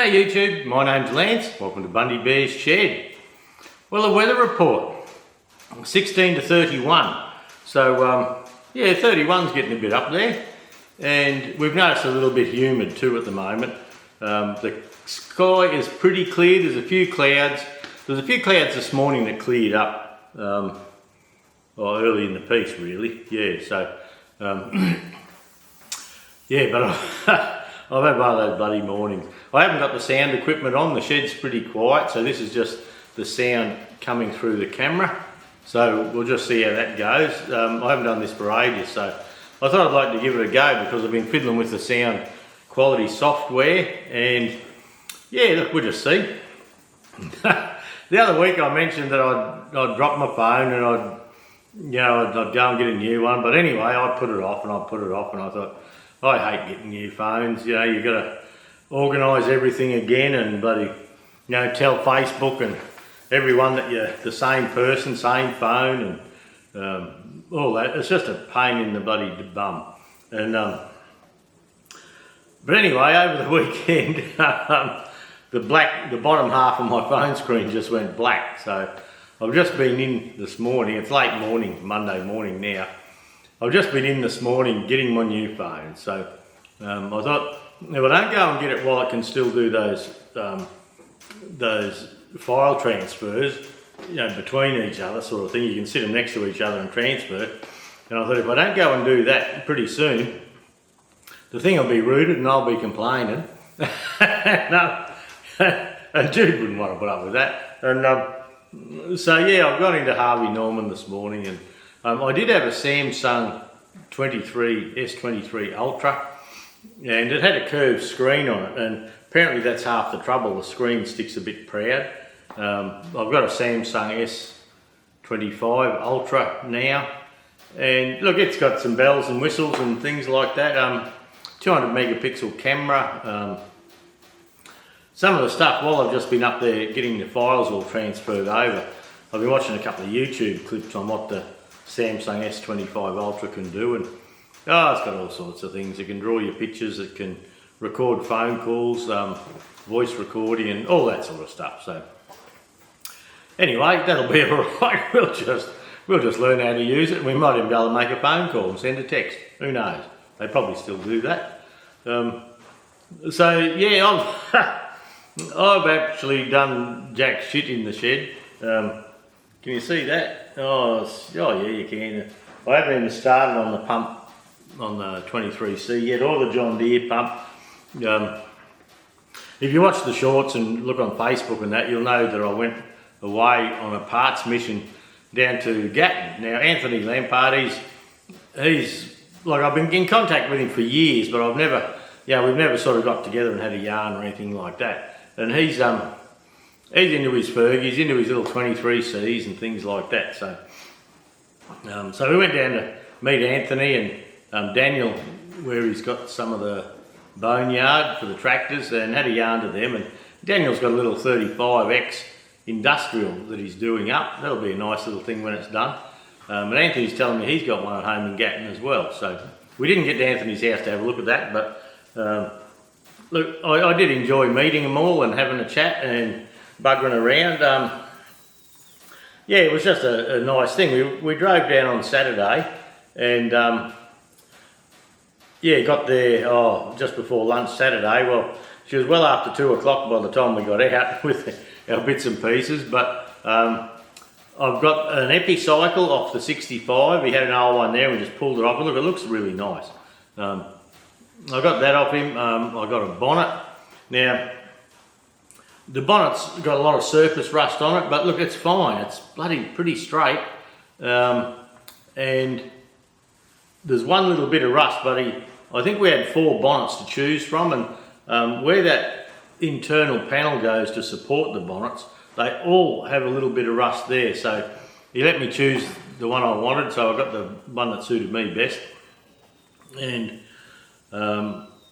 G'day YouTube, my name's Lance, welcome to Bundy Bear's Shed. Well, the weather report, 16 to 31. So yeah, 31's getting a bit up there. And we've noticed a little bit humid too at the moment. The sky is pretty clear, there's a few clouds. There's a few clouds this morning that cleared up, early in the piece really, yeah, so, yeah, but I've had one of those bloody mornings. I haven't got the sound equipment on, the shed's pretty quiet, so this is just the sound coming through the camera. So we'll just see how that goes. I haven't done this for ages, so I thought I'd like to give it a go because I've been fiddling with the sound quality software, and yeah, look, we'll just see. The other week I mentioned that I'd drop my phone and I'd go and get a new one, but anyway, I put it off and I thought, I hate getting new phones, you've got to organise everything again and bloody, tell Facebook and everyone that you're the same person, same phone and all that. It's just a pain in the bloody bum. And but anyway, over the weekend, the bottom half of my phone screen just went black. So I've just been in this morning, it's late morning, Monday morning now. I've just been in this morning getting my new phone, so I thought if I don't go and get it while I can still do those file transfers, between each other sort of thing, you can sit them next to each other and transfer. And I thought if I don't go and do that pretty soon, the thing will be rooted and I'll be complaining. And Jude wouldn't want to put up with that. And so yeah, I've gone into Harvey Norman this morning and I did have a Samsung S23 Ultra, and it had a curved screen on it, and apparently that's half the trouble, the screen sticks a bit proud. I've got a Samsung S25 Ultra now, and look, it's got some bells and whistles and things like that. 200 megapixel camera. Some of the stuff, while I've just been up there getting the files all transferred over, I've been watching a couple of YouTube clips on what the Samsung S25 Ultra can do, and it's got all sorts of things. It can draw your pictures, it can record phone calls, voice recording and all that sort of stuff. So anyway, that'll be alright. We'll just learn how to use it, and we might even be able to make a phone call and send a text. Who knows? They probably still do that. So yeah, I've actually done jack shit in the shed. Can you see that? Oh yeah, you can. I haven't even started on the pump on the 23C yet, or the John Deere pump. If you watch the shorts and look on Facebook and that, you'll know that I went away on a parts mission down to Gaton. Now Anthony Lampard, he's like, I've been in contact with him for years, but we've never sort of got together and had a yarn or anything like that. And he's into his Fergies, into his little 23Cs and things like that. So so we went down to meet Anthony and Daniel, where he's got some of the boneyard for the tractors, and had a yarn to them. And Daniel's got a little 35X industrial that he's doing up. That'll be a nice little thing when it's done. And Anthony's telling me he's got one at home in Gaton as well. So we didn't get to Anthony's house to have a look at that, but look, I did enjoy meeting them all and having a chat and buggering around. Yeah, it was just a nice thing. We drove down on Saturday and yeah, got there just before lunch Saturday. Well, she was well after 2 o'clock by the time we got out with our bits and pieces, but I've got an Epicycle off the 65. He had an old one there, we just pulled it off. Look, it looks really nice. I got that off him. I got a bonnet. Now, the bonnet's got a lot of surface rust on it, but look, it's fine. It's bloody pretty straight. And there's one little bit of rust, but I think we had 4 bonnets to choose from, and where that internal panel goes to support the bonnets, they all have a little bit of rust there. So he let me choose the one I wanted, so I got the one that suited me best. And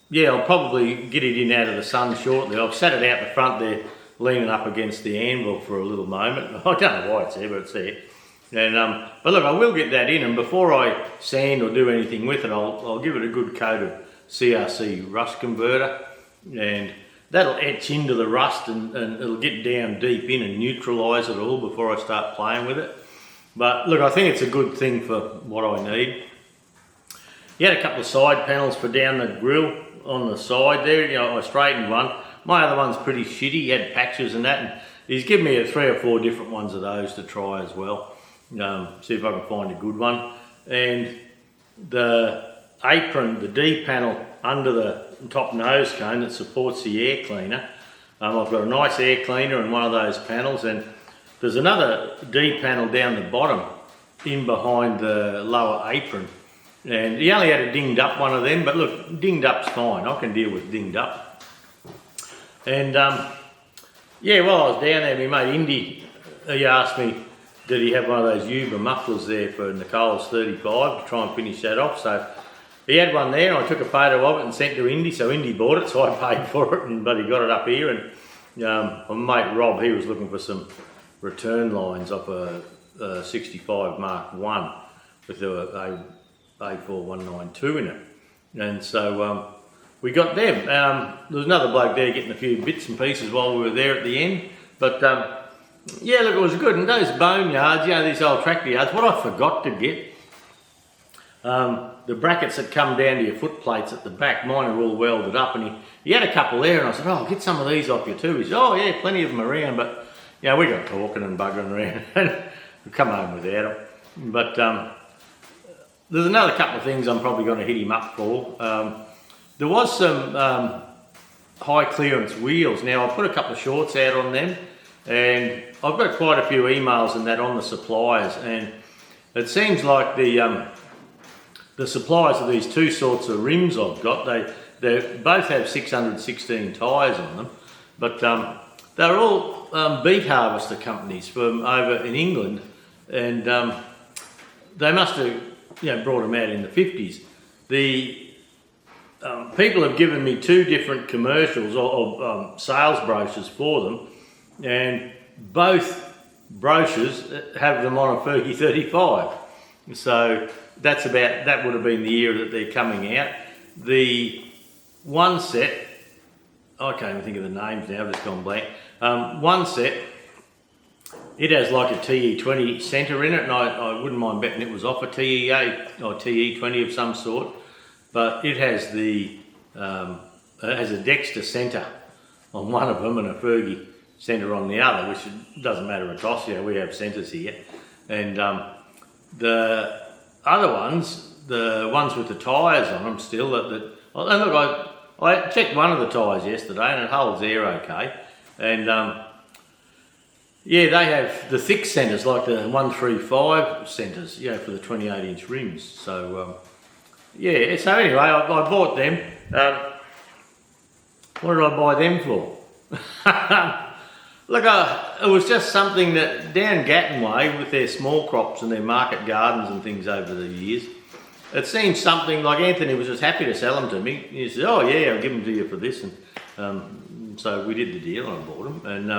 yeah, I'll probably get it in out of the sun shortly. I've sat it out the front there, leaning up against the anvil for a little moment. I don't know why it's there, but it's there. And but look, I will get that in, and before I sand or do anything with it, I'll give it a good coat of CRC rust converter, and that'll etch into the rust and it'll get down deep in and neutralise it all before I start playing with it. But look, I think it's a good thing for what I need. He had a couple of side panels for down the grill on the side there. You know, I straightened one. My other one's pretty shitty. He had patches and that. And he's given me 3 or 4 different ones of those to try as well. See if I can find a good one. And the apron, the D panel under the top nose cone that supports the air cleaner. I've got a nice air cleaner in one of those panels, and there's another D panel down the bottom in behind the lower apron. And he only had a dinged up one of them, but look, dinged up's fine. I can deal with dinged up. And yeah, while I was down there, my mate Indy, he asked me, did he have one of those Uber mufflers there for Nicole's 35 to try and finish that off. So he had one there, and I took a photo of it and sent to Indy. So Indy bought it, so I paid for it, but he got it up here. And my mate Rob, he was looking for some return lines off a 65 Mark 1 with a A4192 in it. And so we got them. There was another bloke there getting a few bits and pieces while we were there at the end. But yeah, look, it was good. And those boneyards, you know, these old tractor yards, what I forgot to get, the brackets that come down to your foot plates at the back, mine are all welded up, and he had a couple there, and I said, oh, I'll get some of these off you too. He said, oh yeah, plenty of them around, but yeah, we got talking and buggering around, and we come home without them. But there's another couple of things I'm probably going to hit him up for. There was some high clearance wheels. Now I put a couple of shorts out on them, and I've got quite a few emails and that on the suppliers, and it seems like the suppliers of these 2 sorts of rims I've got, they both have 616 tyres on them, but they're all beet harvester companies from over in England, and they must have brought them out in the 50s. The people have given me 2 different commercials or sales brochures for them, and both brochures have them on a Fergie 35. So that would have been the year that they're coming out. The one set, I can't even think of the names now, I've just gone blank. One set, it has like a TE20 centre in it, and I wouldn't mind betting it was off a TE8 or TE20 of some sort, but it has it has a Dexter centre on one of them and a Fergie centre on the other, which doesn't matter at all. We have centres here. And the other ones, the ones with the tyres on them still, and look, I checked one of the tyres yesterday and it holds air okay. And yeah, they have the thick centres like the 135 centres, for the 28-inch rims. So yeah, so anyway, I bought them. What did I buy them for? Look, it was just something that down Gaton way, with their small crops and their market gardens and things over the years, it seemed something like Anthony was just happy to sell them to me. He said, oh yeah, I'll give them to you for this. And so we did the deal and I bought them. And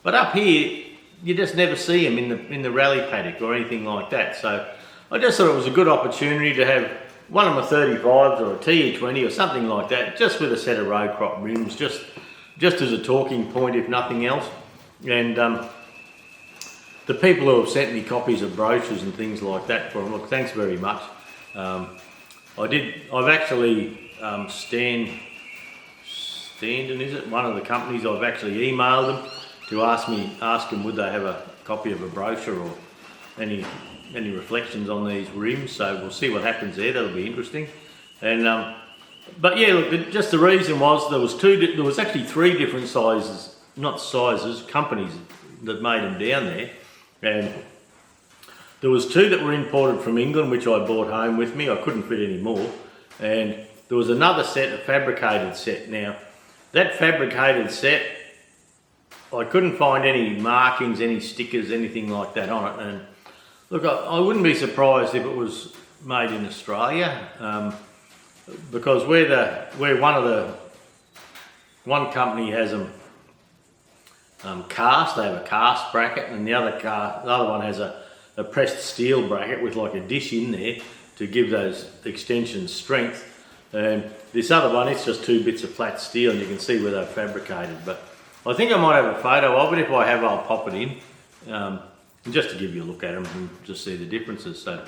but up here, you just never see them in the rally paddock or anything like that. So I just thought it was a good opportunity to have one of my 35s or a TE20 or something like that, just with a set of row crop rims, just as a talking point, if nothing else. And the people who have sent me copies of brochures and things like that for them, look, thanks very much. I've actually Standen, is it? One of the companies, I've actually emailed them to ask them would they have a copy of a brochure or any reflections on these rims. So we'll see what happens there. That'll be interesting. And but yeah, look, just the reason was there was actually 3 different sizes, not sizes, companies that made them down there, and there was 2 that were imported from England, which I brought home with me. I couldn't fit any more, and there was another set, a fabricated set. Now, that fabricated set, I couldn't find any markings, any stickers, anything like that on it. And look, I wouldn't be surprised if it was made in Australia. Because one company has them cast, they have a cast bracket, and the other one has a pressed steel bracket with like a dish in there to give those extensions strength. And this other one, it's just 2 bits of flat steel, and you can see where they're fabricated. But I think I might have a photo of it. If I have, I'll pop it in, just to give you a look at them and just see the differences. So,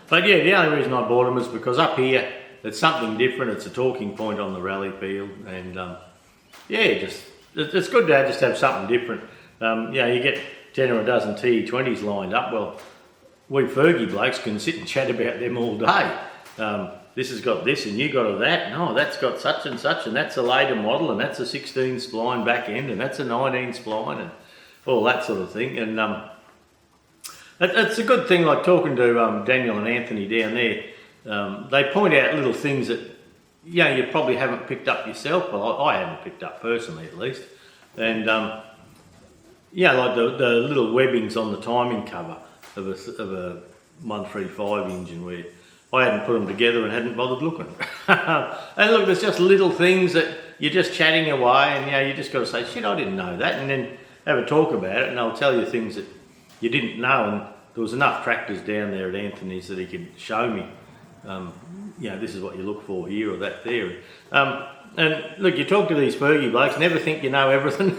but yeah, the only reason I bought them is because up here it's something different. It's a talking point on the rally field, and yeah, just it's good to just have something different. You know, you get 10 or a dozen TE20s lined up. Well, we Fergie blokes can sit and chat about them all day. This has got this and you got that. No, that's got such and such, and that's a later model, and that's a 16 spline back end, and that's a 19 spline, and all that sort of thing. And it's a good thing, like talking to Daniel and Anthony down there. They point out little things that you probably haven't picked up yourself. Well, I haven't picked up personally, at least. And like the little webbings on the timing cover of a 135 engine, where I hadn't put them together and hadn't bothered looking. And look, there's just little things that you're just chatting away, and you just got to say, shit, I didn't know that, and then have a talk about it, and they'll tell you things that you didn't know. And there was enough tractors down there at Anthony's that he could show me, this is what you look for here or that there. And look, you talk to these Fergie blokes, never think you know everything.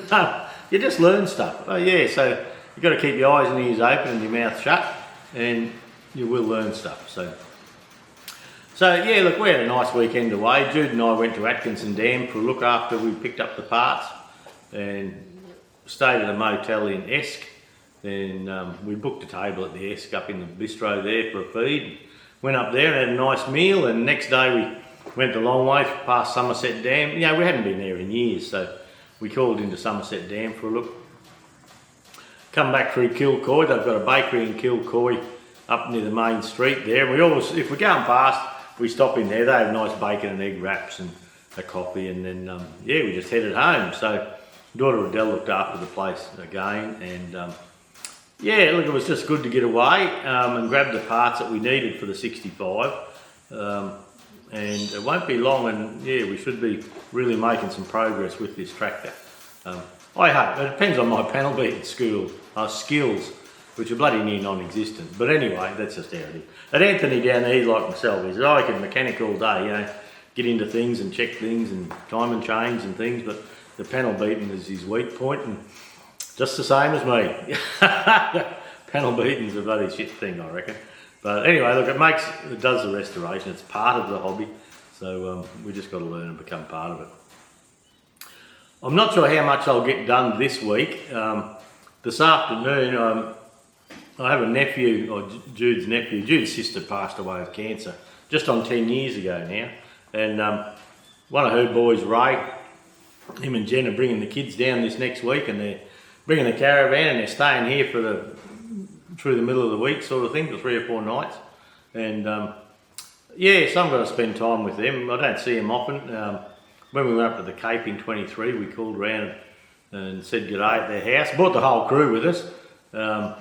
You just learn stuff. Oh yeah, so you've got to keep your eyes and ears open and your mouth shut, and you will learn stuff. So yeah, look, we had a nice weekend away. Jude and I went to Atkinson Dam for a look after we picked up the parts, and stayed at a motel in Esk. Then we booked a table at the Esk up in the bistro there for a feed. Went up there and had a nice meal, and next day we went a long way past Somerset Dam. We hadn't been there in years, so we called into Somerset Dam for a look. Come back through Kilcoy. They've got a bakery in Kilcoy up near the main street there. We always, if we're going past, we stop in there. They have nice bacon and egg wraps and a coffee, and then we just headed home. So daughter Adele looked after the place again, and look, it was just good to get away and grab the parts that we needed for the 65. And it won't be long, and we should be really making some progress with this tractor. I hope. It depends on my panel beating skills, which are bloody near non-existent. But anyway, that's just how it is. And Anthony down there, he's like myself. He said, I can mechanic all day, get into things and check things and time and chains and things, but the panel beating is his weak point, and just the same as me. Panel beating's a bloody shit thing, I reckon. But anyway, look, it does the restoration. It's part of the hobby, so we just got to learn and become part of it. I'm not sure how much I'll get done this week. This afternoon, I have a nephew, or Jude's nephew. Jude's sister passed away of cancer just on 10 years ago now, and one of her boys, Ray, him and Jen are bringing the kids down this next week, and they're bringing the caravan, and they're staying here through the middle of the week sort of thing, for 3 or 4 nights. And so I'm going to spend time with them. I don't see them often. When we went up to the Cape in 23, we called around and said good day at their house. Brought the whole crew with us. Ray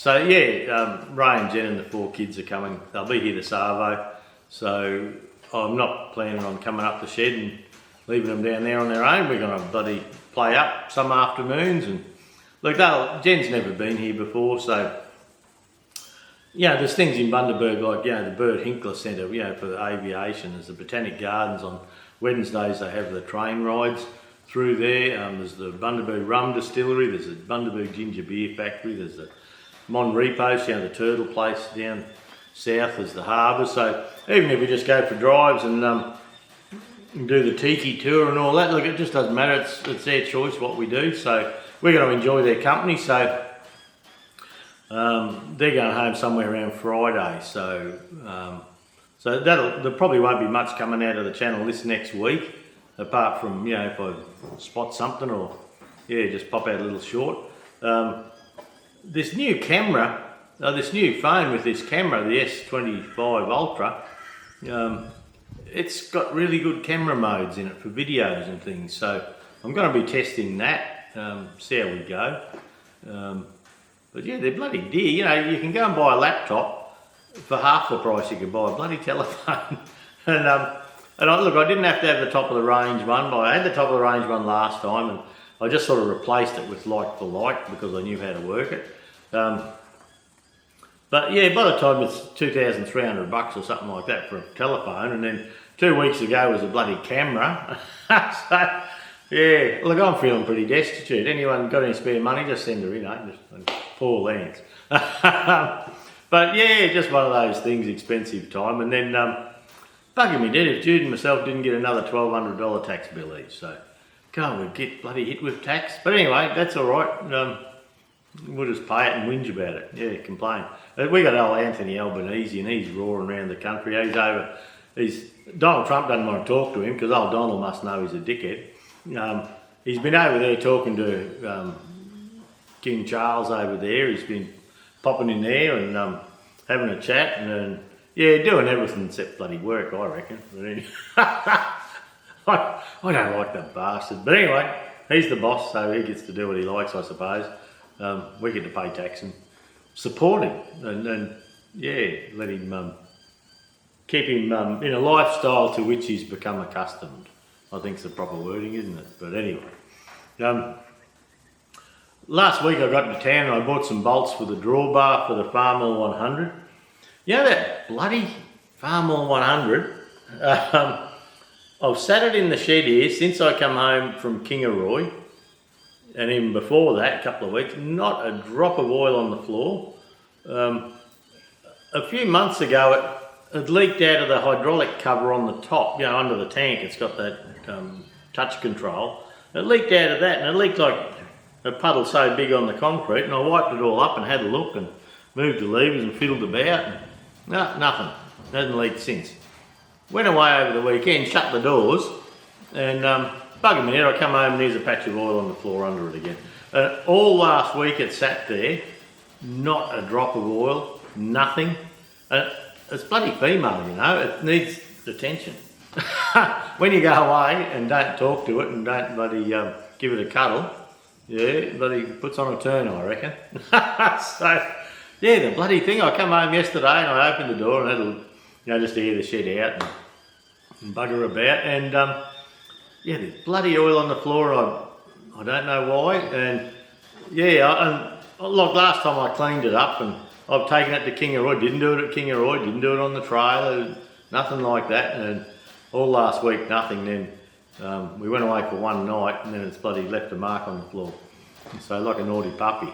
and Jen and the 4 kids are coming. They'll be here this Arvo. So I'm not planning on coming up the shed and leaving them down there on their own. We're going to bloody play up some afternoons. And look, Jen's never been here before, so there's things in Bundaberg like the Bert Hinkler Centre, for the aviation. There's the Botanic Gardens on Wednesdays. They have the train rides through there. There's the Bundaberg Rum Distillery. There's the Bundaberg Ginger Beer Factory. There's the Mon Repos, the turtle place down south. There's the harbour. So even if we just go for drives and do the tiki tour and all that, look, it just doesn't matter. It's their choice what we do. So we're going to enjoy their company. So they're going home somewhere around Friday. So there probably won't be much coming out of the channel this next week, apart from if I spot something or just pop out a little short. This new camera, this new phone with this camera, the S25 Ultra, it's got really good camera modes in it for videos and things. So I'm going to be testing that, see how we go. But they're bloody dear. You can go and buy a laptop for half the price you could buy a bloody telephone. And I didn't have to have the top of the range one, but I had the top of the range one last time, and I just sort of replaced it with like for like because I knew how to work it. But yeah, by the time it's $2,300 or something like that for a telephone, and then 2 weeks ago was a bloody camera. So yeah, look, I'm feeling pretty destitute. Anyone got any spare money, just send her in, just poor Lance. But yeah, just one of those things, expensive time. And then bugging me dead if Jude and myself didn't get another $1,200 tax bill each. So God, we'd get bloody hit with tax. But anyway, that's all right. We'll just pay it and whinge about it. Yeah, complain. We got old Anthony Albanese, and he's roaring around the country. Donald Trump doesn't want to talk to him because old Donald must know he's a dickhead. He's been over there talking to King Charles over there. He's been popping in there and having a chat and yeah, doing everything except bloody work, I reckon. But anyway, I don't like that bastard. But anyway, he's the boss, so he gets to do what he likes, I suppose. We get to pay tax and support him and yeah, let him keep him in a lifestyle to which he's become accustomed. I think it's the proper wording, isn't it? But anyway, last week I got to town and I bought some bolts for the drawbar for the Farmall 100. You know that bloody Farmall 100? I've sat it in the shed here since I come home from Kangaroo, and even before that, a couple of weeks, not a drop of oil on the floor. A few months ago it leaked out of the hydraulic cover on the top, you know, under the tank. It's got that touch control. It leaked out of that, and it leaked like a puddle so big on the concrete, and I wiped it all up and had a look and moved the levers and fiddled about. And, no, nothing. It hasn't leaked since. Went away over the weekend, shut the doors, and bugging me out, I come home and there's a patch of oil on the floor under it again. All last week it sat there, not a drop of oil, nothing. It's bloody female, you know, it needs attention. When you go away and don't talk to it and don't bloody give it a cuddle, yeah, bloody puts on a turn, I reckon. So, yeah, the bloody thing, I come home yesterday and I opened the door and had a, you know, just to air the shed out and bugger about, and yeah, there's bloody oil on the floor, and I don't know why, and yeah, like last time I cleaned it up and I've taken it to Kangaroo, didn't do it at Kangaroo, didn't do it on the trailer, nothing like that, and all last week nothing. Then we went away for one night and then it's bloody left a mark on the floor, so like a naughty puppy.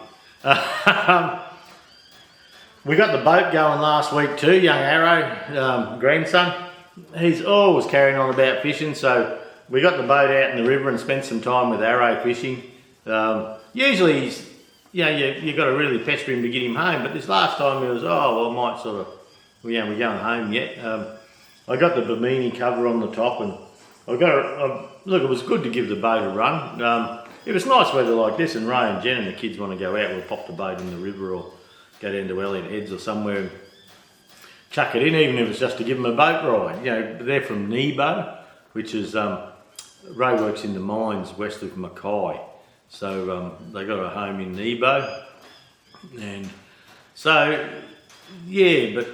We got the boat going last week too, young Arrow, grandson. He's always carrying on about fishing, so we got the boat out in the river and spent some time with Arrow fishing. Usually he's, you know, you got to really pester him to get him home, but this last time he was, oh, well, I might sort of, well, yeah, we're going home yet. I got the Bimini cover on the top, and look, it was good to give the boat a run. If it's nice weather like this and Ray and Jen and the kids want to go out, we'll pop the boat in the river or go down to Elliot Heads or somewhere and chuck it in, even if it's just to give them a boat ride. You know, they're from Nebo, which is, Ray works in the mines west of Mackay. So they got a home in Nebo, and so yeah, but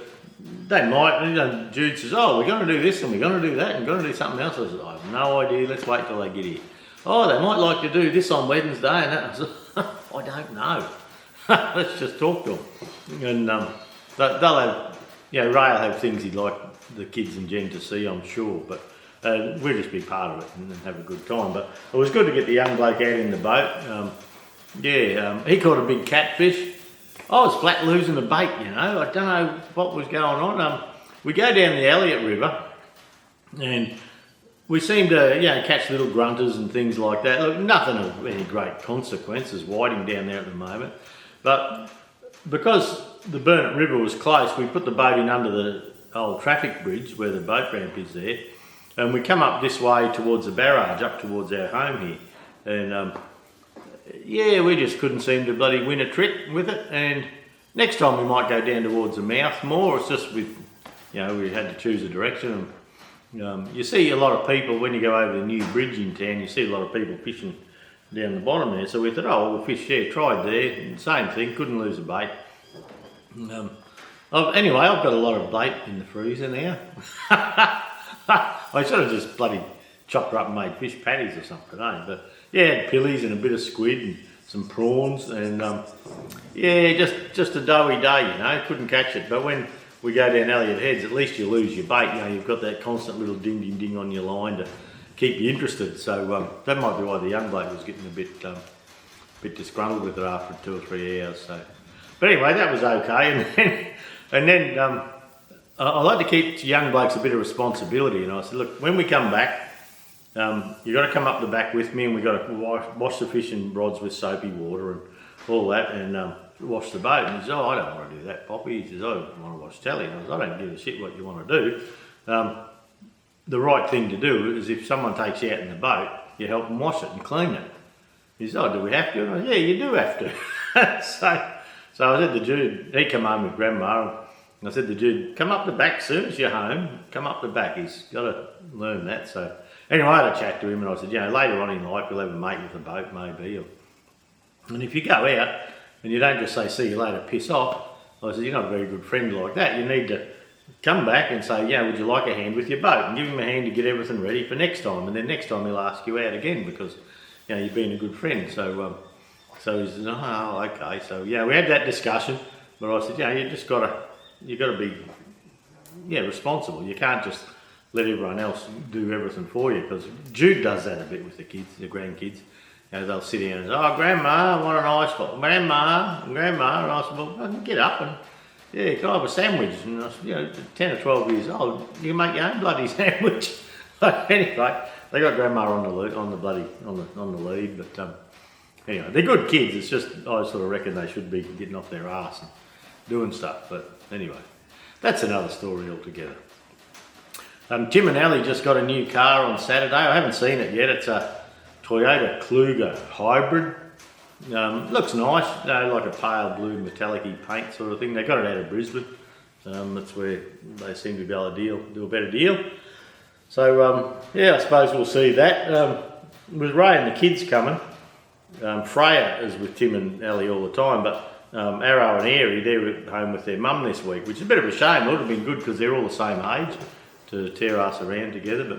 they might, you know, Jude says, oh, we're going to do this and we're going to do that and we're going to do something else. I said, I have no idea, let's wait till they get here. Oh, they might like to do this on Wednesday and that. I said, I don't know. Let's just talk to them. And they'll have, you know, Ray will have things he'd like the kids and Jen to see, I'm sure, but we'll just be part of it and have a good time. But it was good to get the young bloke out in the boat. He caught a big catfish. I was flat losing the bait, you know. I don't know what was going on. We go down the Elliot River and we seem to, you know, catch little grunters and things like that. Look, nothing of any great consequence. There's whiting down there at the moment. But because the Burnett River was close, we put the boat in under the old traffic bridge where the boat ramp is there. And we come up this way towards the barrage, up towards our home here. And yeah, we just couldn't seem to bloody win a trick with it. And next time we might go down towards the mouth more. It's just with, you know, we had to choose a direction. You see a lot of people, when you go over the new bridge in town, you see a lot of people fishing down the bottom there. So we thought, oh, we'll fish there, tried there, and same thing, couldn't lose a bait. Anyway, I've got a lot of bait in the freezer now. I should have just bloody chopped her up and made fish patties or something, eh? But yeah, had pillies and a bit of squid and some prawns, and yeah, just a doughy day, you know, couldn't catch it. But when we go down Elliot Heads, at least you lose your bait, you know, you've got that constant little ding ding ding on your line to keep you interested. So that might be why the young bloke was getting a bit disgruntled with it after 2 or 3 hours. So, but anyway, that was okay. And then I like to keep young blokes a bit of responsibility, and I said, look, when we come back, you got to come up the back with me, and we got to wash the fishing rods with soapy water and all that, and wash the boat. And he says, oh, I don't want to do that, Poppy. He says, I want to watch telly. And I said, I don't give a shit what you want to do. The right thing to do is if someone takes you out in the boat, you help them wash it and clean it. He says, oh, do we have to? And I said, yeah, you do have to. so I said to Jude, he come home with Grandma, and I said to Jude, come up the back as soon as you're home, come up the back. He's got to learn that. So anyway, I had a chat to him, and I said, you know, later on in life, you'll have a mate with a boat, maybe. And if you go out and you don't just say, see you later, piss off, I said, you're not a very good friend like that. You need to come back and say, yeah, would you like a hand with your boat? And give him a hand to get everything ready for next time. And then next time he'll ask you out again because, you know, you've been a good friend. So he said, oh, okay. So yeah, we had that discussion, but I said, yeah, you got to be, yeah, responsible. You can't just let everyone else do everything for you, because Jude does that a bit with the kids, the grandkids. You know, they'll sit down and say, oh, Grandma, I want an ice bottle. Grandma, and I said, well, get up and, yeah, can I have a sandwich? And I said, you know, 10 or 12 years old, you can make your own bloody sandwich. But anyway, they got Grandma on the lead, but anyway, they're good kids. It's just, I sort of reckon they should be getting off their arse and doing stuff. But anyway, that's another story altogether. Tim and Ali just got a new car on Saturday. I haven't seen it yet. It's a Toyota Kluger hybrid. Looks nice, you know, like a pale blue metallic-y paint sort of thing. They got it out of Brisbane. That's where they seem to be able to do a better deal. So yeah, I suppose we'll see that. With Ray and the kids coming, Freya is with Tim and Ali all the time, but Arrow and Airy, they're at home with their mum this week, which is a bit of a shame. It would have been good because they're all the same age to tear us around together, but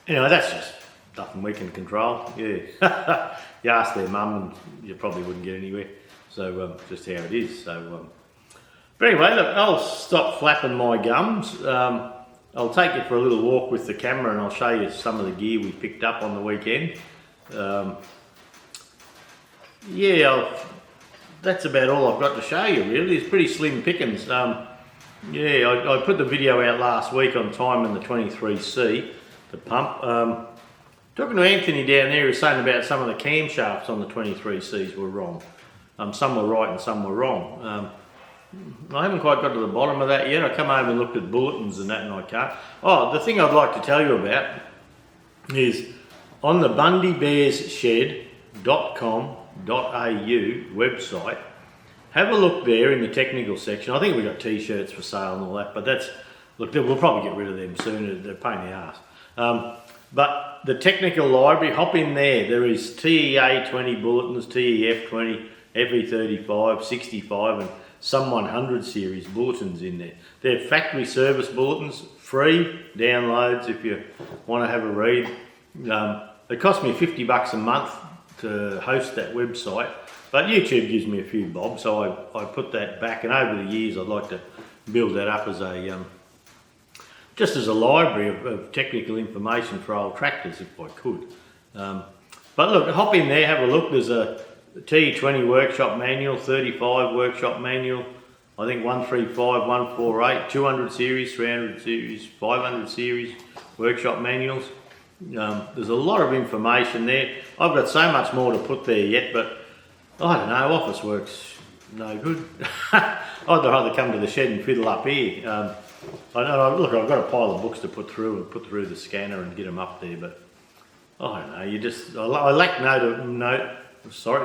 anyway, that's just nothing we can control. Yeah. You ask their mum and you probably wouldn't get anywhere. So just how it is. So but anyway, look, I'll stop flapping my gums. I'll take you for a little walk with the camera, and I'll show you some of the gear we picked up on the weekend. Yeah, that's about all I've got to show you really. It's pretty slim pickings. Yeah, I put the video out last week on timing the 23C, the pump. Talking to Anthony down there, he was saying about some of the camshafts on the 23Cs were wrong. Some were right and some were wrong. I haven't quite got to the bottom of that yet. I come home and looked at bulletins and that, and I can't. Oh, the thing I'd like to tell you about is on the bundybearsshed.com.au website. Have a look there in the technical section. I think we've got t-shirts for sale and all that, but that's, look, we'll probably get rid of them soon. They're a pain in the arse. But the technical library, hop in there. There is TEA 20 bulletins, TEF 20, FE 35, 65, and some 100 series bulletins in there. They're factory service bulletins, free downloads if you want to have a read. It cost me $50 a month to host that website, but YouTube gives me a few bob, so I put that back, and over the years I'd like to build that up as a just as a library of technical information for old tractors if I could. But look, hop in there, have a look. There's a T20 workshop manual, 35 workshop manual, I think 135, 148, 200 series, 300 series, 500 series workshop manuals. There's a lot of information there. I've got so much more to put there yet, but I don't know, office work's no good. I'd rather come to the shed and fiddle up here. Look, I've got a pile of books to put through the scanner and get them up there, but I don't know, I lack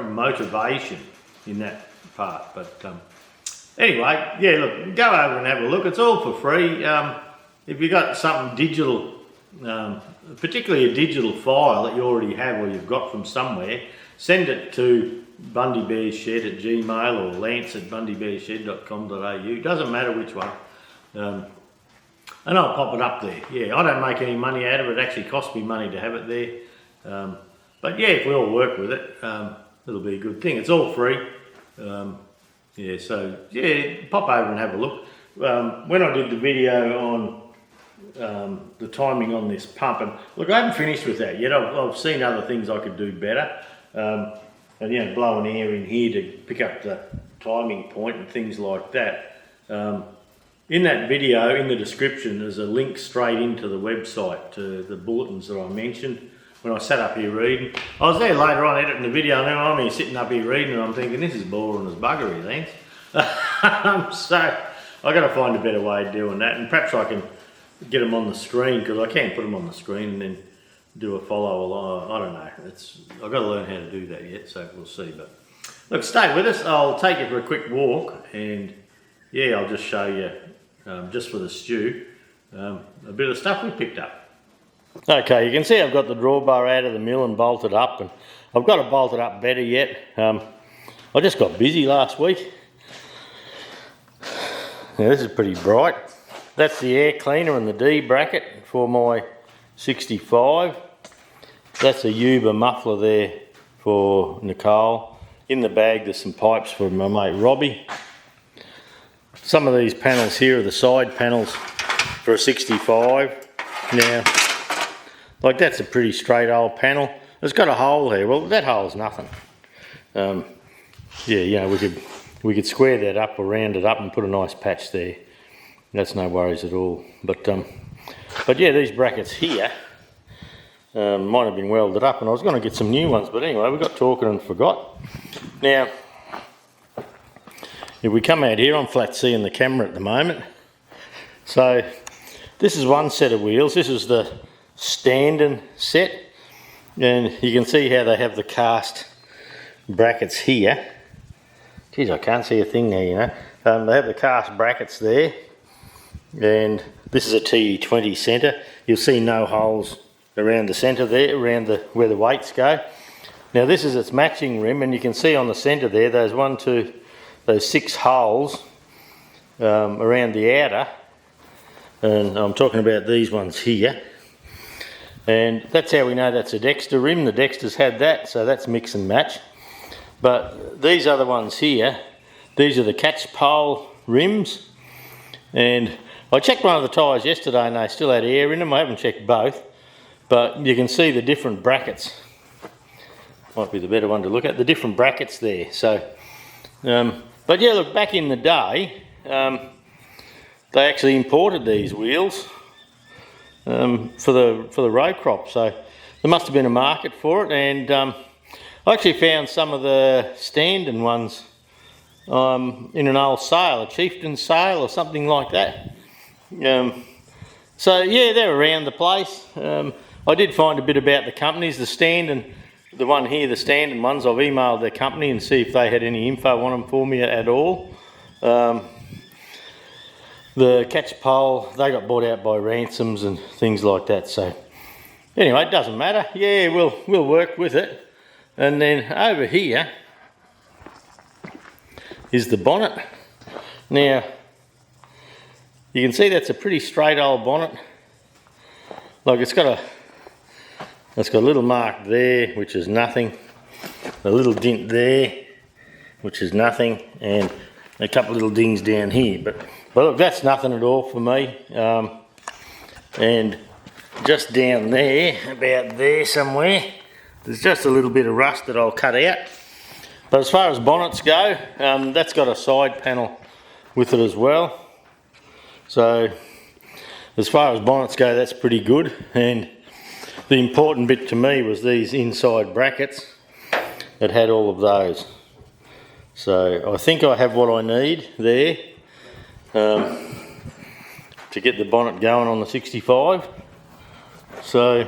motivation in that part. But anyway, yeah, look, go over and have a look. It's all for free. If you've got something digital, particularly a digital file that you already have or you've got from somewhere, send it to bundybearsshed@gmail or lance@bundybearsshed.com.au. Doesn't matter which one. And I'll pop it up there. Yeah, I don't make any money out of it. It actually costs me money to have it there. But yeah, if we all work with it, it'll be a good thing. It's all free. Yeah, so yeah, pop over and have a look. When I did the video on the timing on this pump, and look, I haven't finished with that yet. I've seen other things I could do better. And you know, blowing air in here to pick up the timing point and things like that. In that video, in the description, there's a link straight into the website to the bulletins that I mentioned when I sat up here reading. I was there later on editing the video, and then I'm here sitting up here reading, and I'm thinking, this is boring as buggery, Lance. So I've got to find a better way of doing that, and perhaps I can get them on the screen, because I can't put them on the screen and then do a follow along. I don't know. I've got to learn how to do that yet, so we'll see. But look, stay with us. I'll take you for a quick walk, and yeah, I'll just show you, just for the stew, a bit of stuff we picked up. Okay, you can see I've got the drawbar out of the mill and bolted up, and I've got it bolted up better yet. I just got busy last week. Now this is pretty bright. That's the air cleaner and the D bracket for my 65. That's a Uber muffler there for Nicole. In the bag there's some pipes for my mate Robbie. Some of these panels here are the side panels for a 65. Now, like, that's a pretty straight old panel. It's got a hole there. Well, that hole's nothing. Yeah, you know, we could square that up or round it up and put a nice patch there. That's no worries at all. But yeah, these brackets here might have been welded up, and I was going to get some new ones, but anyway, we got talking and forgot. Now, if we come out here, I'm flat seeing the camera at the moment. So this is one set of wheels. This is the standing set, and you can see how they have the cast brackets here. Geez, I can't see a thing there, you know. They have the cast brackets there, and this is a TE20 centre. You'll see no holes around the centre there, around where the weights go. Now this is its matching rim, and you can see on the centre there, those 6 holes around the outer, and I'm talking about these ones here. And that's how we know that's a Dexter rim. The Dexter's had that, so that's mix and match. But these other ones here, these are the catch pole rims. And I checked one of the tyres yesterday and they still had air in them. I haven't checked both, but you can see the different brackets. Might be the better one to look at, the different brackets there. So, but yeah, look, back in the day, they actually imported these wheels for the row crop, so there must have been a market for it. And I actually found some of the standing ones in an old sale, a chieftain sale or something like that. So yeah, they're around the place. I did find a bit about the companies. The one here, the standing ones, I've emailed their company and see if they had any info on them for me at all. The catch pole, they got bought out by ransoms and things like that. So anyway, it doesn't matter. Yeah, we'll work with it. And then over here is the bonnet. Now, you can see that's a pretty straight old bonnet. Like, it's got a little mark there, which is nothing. A little dent there, which is nothing, and a couple of little dings down here. But look, that's nothing at all for me. And just down there, about there somewhere, there's just a little bit of rust that I'll cut out. But as far as bonnets go, that's got a side panel with it as well. So as far as bonnets go, that's pretty good. And the important bit to me was these inside brackets that had all of those. So I think I have what I need there to get the bonnet going on the 65. So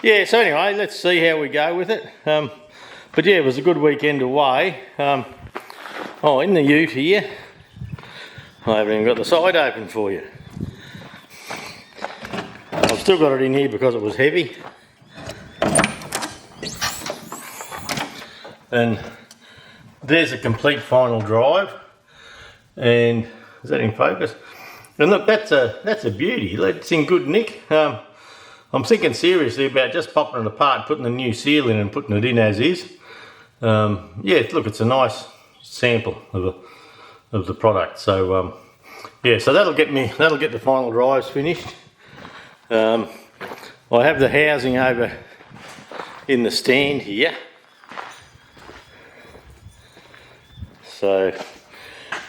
yeah, so anyway, let's see how we go with it. But yeah, it was a good weekend away. Oh, in the ute here, I haven't even got the side open for you. I've still got it in here because it was heavy. And there's a complete final drive. And is that in focus? And look, that's a beauty. It's in good nick. I'm thinking seriously about just popping it apart, putting the new seal in and putting it in as is. yeah, look, it's a nice sample of the product. So yeah, so that'll get the final drives finished. I have the housing over in the stand here. So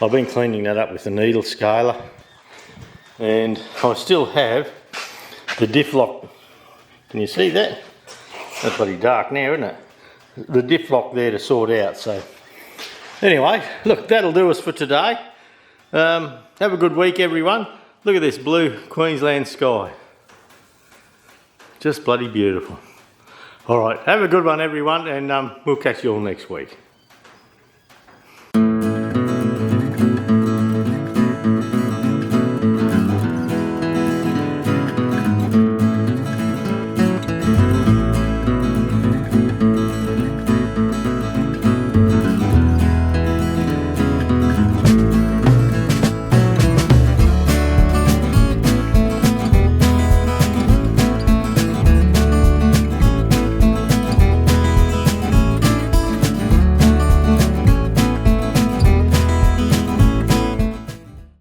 I've been cleaning that up with the needle scaler, and I still have the diff lock. Can you see that? That's bloody dark now, isn't it? The diff lock there to sort out. So anyway, look, that'll do us for today. Have a good week, everyone. Look at this blue Queensland sky. Just bloody beautiful. All right, have a good one, everyone, and we'll catch you all next week.